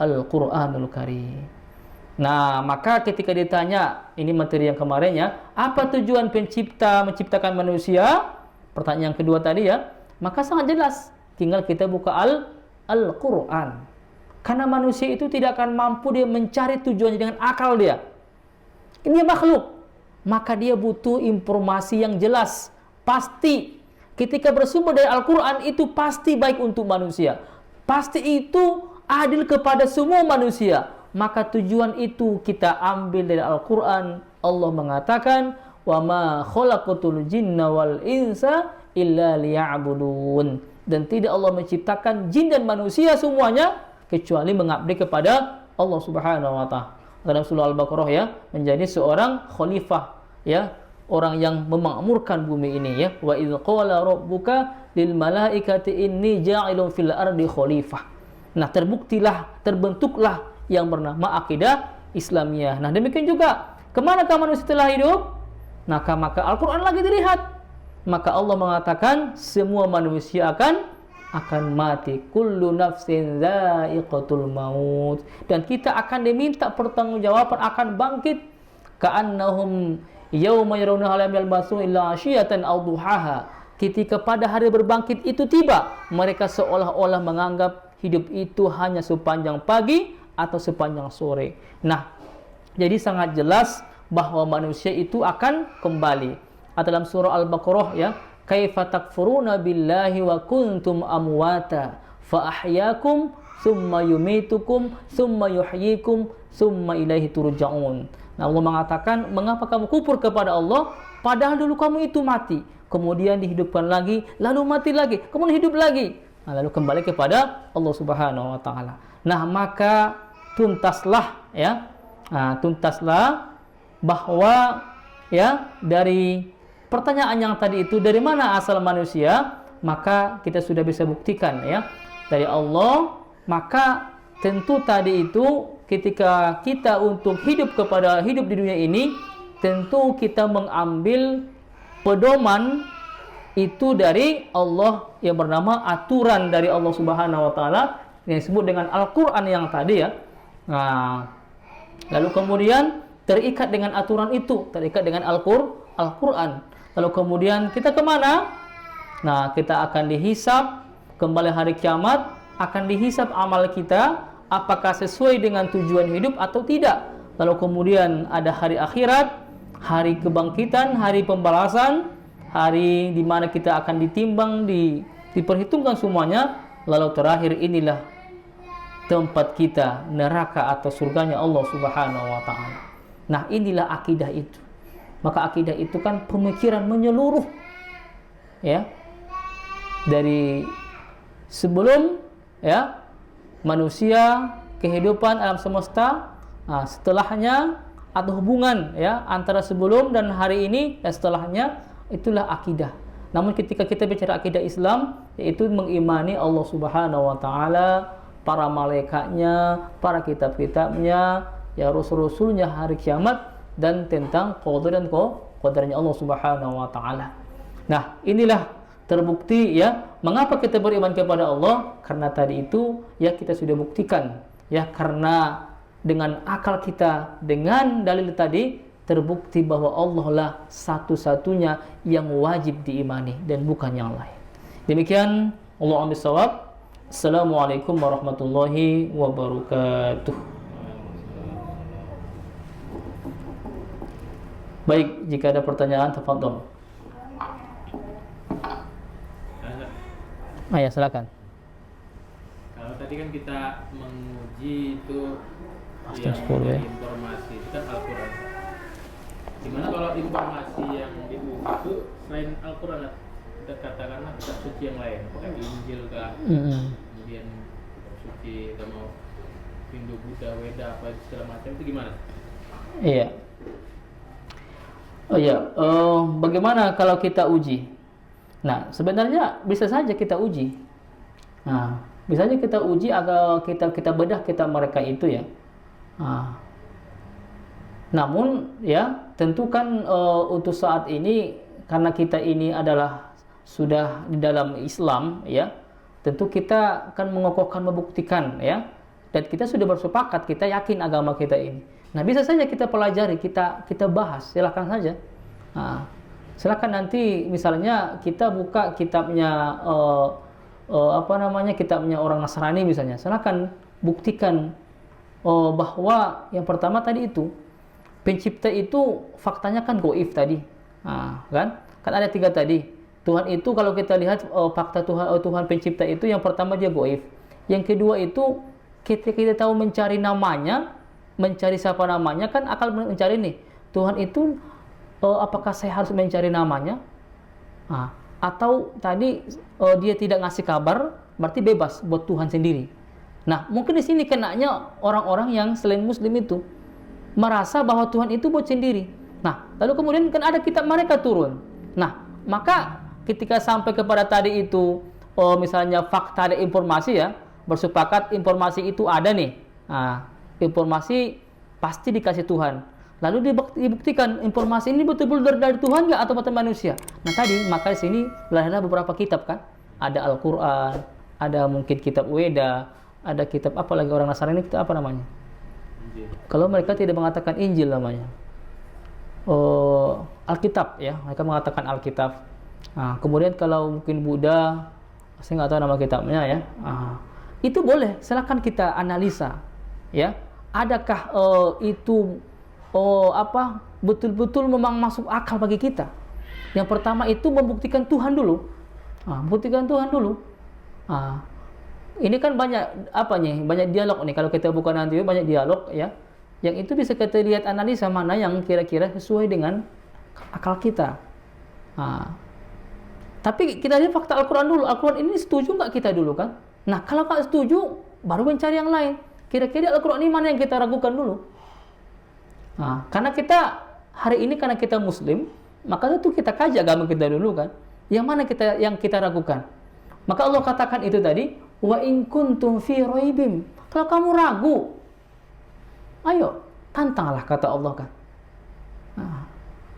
Al-Quranul Karim. Nah, maka ketika ditanya, ini materi yang kemarin ya, apa tujuan pencipta menciptakan manusia? Pertanyaan yang kedua tadi ya, maka sangat jelas, tinggal kita buka Al-Quran. Karena manusia itu tidak akan mampu dia mencari tujuannya dengan akal dia. Ini makhluk, maka dia butuh informasi yang jelas, pasti. Ketika bersumber dari Al-Quran itu pasti baik untuk manusia, pasti itu adil kepada semua manusia. Maka tujuan itu kita ambil dari Al-Quran. Allah mengatakan, wa ma khalaqatul jinna wal insa illa liya'budun. Dan tidak Allah menciptakan jin dan manusia semuanya kecuali mengabdi kepada Allah Subhanahu wa ta'ala. Dalam surah Al-Baqarah ya, menjadi seorang khalifah ya, orang yang memakmurkan bumi ini ya. Wa idz qala rabbuka lil malaikati inni ja'ilun fil ardi khalifah. Nah, terbentuklah yang bernama akidah Islamiyah. Nah, demikian juga, kemanakah manusia telah hidup? Maka Al-Quran lagi dilihat. Maka Allah mengatakan, semua manusia akan mati. Kullu nafsin dha'iqatul maut. Dan kita akan diminta pertanggungjawaban, akan bangkit. Ka'annahum yawma yarawna alam yalbasu illa asyiyatan aw duhaha. Ketika pada hari berbangkit itu tiba, mereka seolah-olah menganggap hidup itu hanya sepanjang pagi atau sepanjang sore. Nah, jadi sangat jelas bahwa manusia itu akan kembali. Dalam surah Al-Baqarah ya, kaifa takfuruna billahi wa kuntum amwata fa ahyakum thumma yumitukum thumma yuhyikum thumma ilaihi turja'un. Nah, Allah mengatakan, mengapa kamu kufur kepada Allah padahal dulu kamu itu mati, kemudian dihidupkan lagi, lalu mati lagi, kemudian hidup lagi. Nah, lalu kembali kepada Allah Subhanahu wa ta'ala. Nah, maka tuntaslah ya. Nah, tuntaslah bahwa ya, dari pertanyaan yang tadi itu, dari mana asal manusia? Maka kita sudah bisa buktikan ya, dari Allah. Maka tentu tadi itu ketika kita untuk hidup di dunia ini, tentu kita mengambil pedoman itu dari Allah yang bernama aturan dari Allah Subhanahu wa ta'ala yang disebut dengan Al-Quran yang tadi ya. Nah, lalu kemudian terikat dengan aturan itu, terikat dengan Al-Quran. Lalu kemudian kita kemana? Nah, kita akan dihisab kembali hari kiamat, akan dihisab amal kita apakah sesuai dengan tujuan hidup atau tidak. Lalu kemudian ada hari akhirat, hari kebangkitan, hari pembalasan, hari di mana kita akan ditimbang, diperhitungkan semuanya. Lalu terakhir inilah tempat kita, neraka atau surganya Allah Subhanahu wa taala. Nah, inilah akidah itu. Maka akidah itu kan pemikiran menyeluruh, ya, dari sebelum, ya, manusia, kehidupan alam semesta, setelahnya atau hubungan, ya, antara sebelum dan hari ini dan setelahnya, itulah akidah. Namun ketika kita bicara akidah Islam, yaitu mengimani Allah Subhanahu wa taala, para malaikatnya, para kitab-kitabnya, ya, rasul-rasulnya, hari kiamat, dan tentang qadar dan qadarnya Allah Subhanahu wa taala. Nah, inilah terbukti, ya, mengapa kita beriman kepada Allah, karena tadi itu, ya, kita sudah buktikan, ya, karena dengan akal kita, dengan dalil tadi terbukti bahwa Allah lah satu-satunya yang wajib diimani dan bukan yang lain. Demikian, Allahu a'lam bishawab. Assalamualaikum warahmatullahi wabarakatuh. Baik, jika ada pertanyaan, tafadhol. Ya, silakan. Kalau tadi kan kita menguji itu Yang informasi itu kan Al-Quran. Gimana kalau informasi yang diuji itu selain Al-Quran, kita katakanlah kitab suci yang lain, kayak Injil kah, kemudian kitab suci atau mau Hindu, Buddha, Weda, apa segala macam, itu gimana? Iya. Oh iya, bagaimana kalau kita uji? Nah, sebenarnya bisa saja kita uji. Nah, bisa saja kita uji agar kita bedah kitab mereka itu, ya. Nah, namun, ya, tentu kan untuk saat ini karena kita ini adalah sudah di dalam Islam, ya, tentu kita akan mengokohkan, membuktikan, ya, dan kita sudah bersepakat, kita yakin agama kita ini. Nah, bisa saja kita pelajari, kita bahas, silakan saja. Nah, silakan nanti misalnya kita buka kitabnya kitabnya orang Nasrani misalnya, silakan buktikan bahwa yang pertama tadi itu pencipta itu faktanya kan gaib tadi. Nah, kan ada 3 tadi. Tuhan itu kalau kita lihat fakta Tuhan pencipta itu, yang pertama dia gaib. Yang kedua itu kita tahu mencari namanya, mencari siapa namanya, kan akal mencari nih. Tuhan itu apakah saya harus mencari namanya? Atau tadi dia tidak ngasih kabar, berarti bebas buat Tuhan sendiri. Nah, mungkin di sini kenanya orang-orang yang selain Muslim itu merasa bahwa Tuhan itu buat sendiri. Nah, lalu kemudian kan ada kitab mereka turun. Nah, maka ketika sampai kepada tadi itu, misalnya fakta ada informasi, ya, bersepakat informasi itu ada nih. Nah, informasi pasti dikasih Tuhan. Lalu dibuktikan informasi ini betul-betul dari Tuhan nggak atau dari manusia. Nah, tadi maka di sini lahirlah beberapa kitab, kan. Ada Al-Quran, ada mungkin kitab Weda, ada kitab apa lagi orang Nasrani ini, kitab apa namanya? Injil. Kalau mereka tidak mengatakan Injil namanya. Alkitab, ya, mereka mengatakan Alkitab. Nah, kemudian kalau mungkin Buddha, saya nggak tahu nama kitabnya, ya. Itu boleh, silakan kita analisa, ya. Adakah itu betul-betul memang masuk akal bagi kita? Yang pertama itu membuktikan Tuhan dulu. Buktikan Tuhan dulu. Ini kan banyak dialog nih. Kalau kita buka nanti banyak dialog, ya. Yang itu bisa kita lihat analisa mana yang kira-kira sesuai dengan akal kita. Tapi kita lihat fakta Al-Quran dulu. Al-Quran ini setuju nggak kita dulu, kan? Nah, kalau nggak setuju, baru mencari yang lain. Kira-kira Al-Quran ini mana yang kita ragukan dulu? Karena kita hari ini karena kita Muslim, maka itu kita kaji agama kita dulu, kan? Yang mana yang kita ragukan? Maka Allah katakan itu tadi, wa in kuntum fi raibim. Kalau kamu ragu, ayo tantanglah, kata Allah, kan.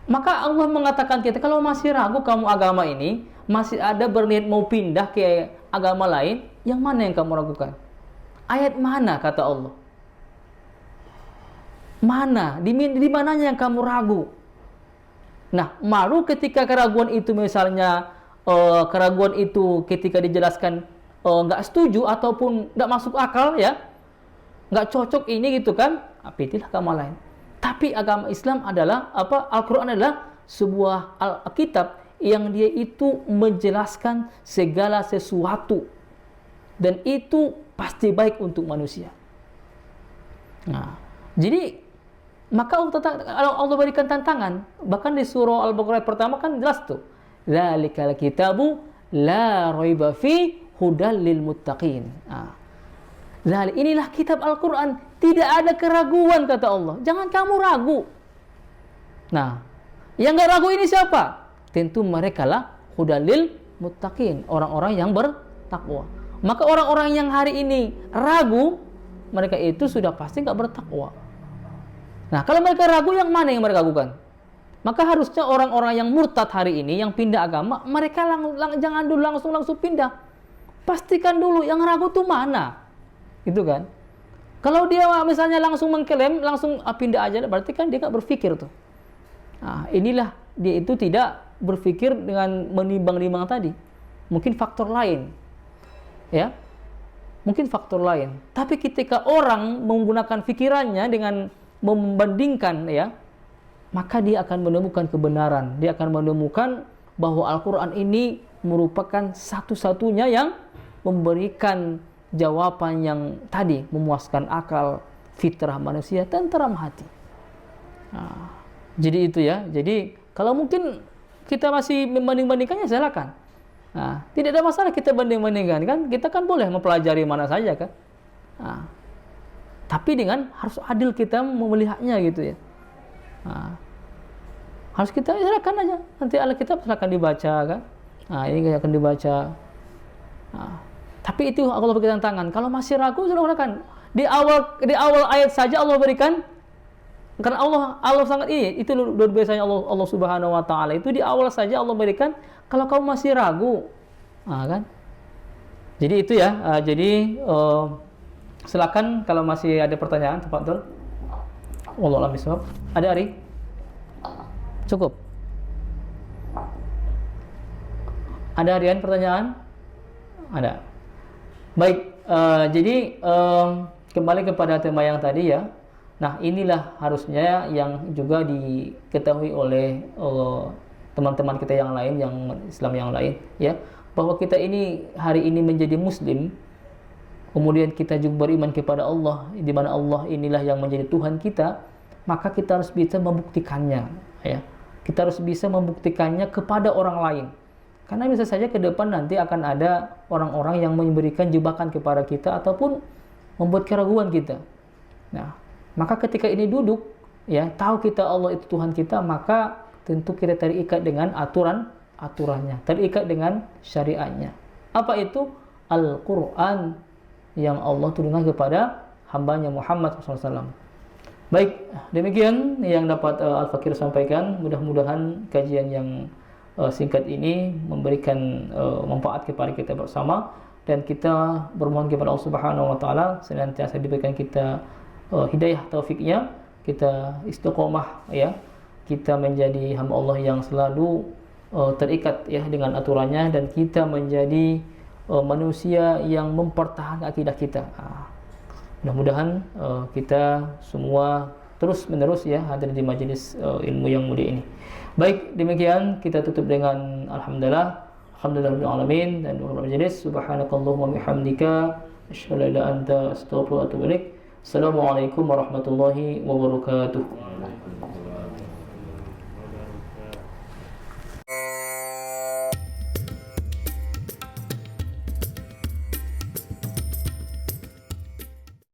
Maka Allah mengatakan kita, kalau masih ragu kamu agama ini, masih ada berniat mau pindah ke agama lain, yang mana yang kamu ragukan? Ayat mana, kata Allah? Mana? Di mananya yang kamu ragu? Nah, baru ketika keraguan itu misalnya keraguan itu ketika dijelaskan nggak setuju ataupun nggak masuk akal ya, nggak cocok ini gitu kan, pilihlah agama lain. Tapi agama Islam adalah apa? Al-Quran adalah sebuah kitab yang dia itu menjelaskan segala sesuatu dan itu pasti baik untuk manusia. Nah, jadi maka Allah berikan tantangan. Bahkan di surah Al-Baqarah pertama kan jelas tuh, dzalikal kitabu la raiba fi hudal lil muttaqin. Inilah kitab Al-Quran, tidak ada keraguan kata Allah. Jangan kamu ragu. Nah, yang nggak ragu ini siapa? Tentu mereka lah hudal lil muttaqin, orang-orang yang bertakwa. Maka orang-orang yang hari ini ragu, mereka itu sudah pasti nggak bertakwa. Nah, kalau mereka ragu, yang mana yang mereka ragukan? Maka harusnya orang-orang yang murtad hari ini, yang pindah agama, mereka jangan dulu langsung pindah. Pastikan dulu yang ragu tuh mana. Gitu kan? Kalau dia misalnya langsung mengklaim, langsung pindah aja, berarti kan dia nggak berpikir tuh. Nah, inilah dia itu tidak berpikir dengan menimbang-nimbang tadi. Mungkin faktor lain. Ya. Mungkin faktor lain. Tapi ketika orang menggunakan pikirannya dengan membandingkan ya, maka dia akan menemukan kebenaran. Dia akan menemukan bahwa Al-Quran ini merupakan satu-satunya yang memberikan jawaban yang tadi memuaskan akal, fitrah manusia, tenteram hati. Nah, jadi itu ya. Jadi kalau mungkin kita masih membanding-bandingkannya, silakan. Nah, tidak ada masalah kita banding-bandingkan kan. Kita kan boleh mempelajari mana saja kan. Nah, tapi dengan harus adil kita melihatnya gitu ya. Nah, harus kita silakan aja. Nanti Alkitab silakan dibaca kan. Nah, ini akan dibaca. Nah, tapi itu Allah berikan tantangan. Kalau masih ragu, silakan. Di awal ayat saja Allah berikan, karena Allah sangat itu luar biasanya Allah Subhanahu wa taala. Itu di awal saja Allah berikan, kalau kamu masih ragu. Nah, kan? Jadi itu ya. Silakan kalau masih ada pertanyaan, tafadhol. Wallahu a'lam bishawab. Ada Ari? Cukup. Ada Arian pertanyaan? Ada. Baik, jadi kembali kepada tema yang tadi ya. Nah, inilah harusnya yang juga diketahui oleh teman-teman kita yang lain, yang Islam yang lain ya, bahwa kita ini hari ini menjadi muslim. Kemudian kita juga beriman kepada Allah, di mana Allah inilah yang menjadi Tuhan kita, maka kita harus bisa membuktikannya, ya. Kita harus bisa membuktikannya kepada orang lain. Karena bisa saja ke depan nanti akan ada orang-orang yang memberikan jebakan kepada kita ataupun membuat keraguan kita. Nah, maka ketika ini duduk, ya, tahu kita Allah itu Tuhan kita, maka tentu kita terikat dengan aturannya, terikat dengan syariatnya. Apa itu? Al-Quran yang Allah turunkan kepada hambanya Muhammad SAW. Baik, demikian yang dapat Al-Fakir sampaikan. Mudah-mudahan kajian yang singkat ini memberikan manfaat kepada kita bersama, dan kita bermohon kepada Allah Subhanahu wa taala senantiasa diberikan kita hidayah taufiknya, kita istiqomah ya, kita menjadi hamba Allah yang selalu terikat ya dengan aturannya, dan kita menjadi manusia yang mempertahankan akidah kita. Mudah-mudahan kita semua terus menerus ya hadir di majelis ilmu yang mulia ini. Baik, demikian kita tutup dengan alhamdulillahirabbil alamin, dan majelis subhanakallahumma wa bihamdika asyhadu an la ilaha illa anta astaghfiruka wa atubu ilaik. Assalamualaikum warahmatullahi wabarakatuh.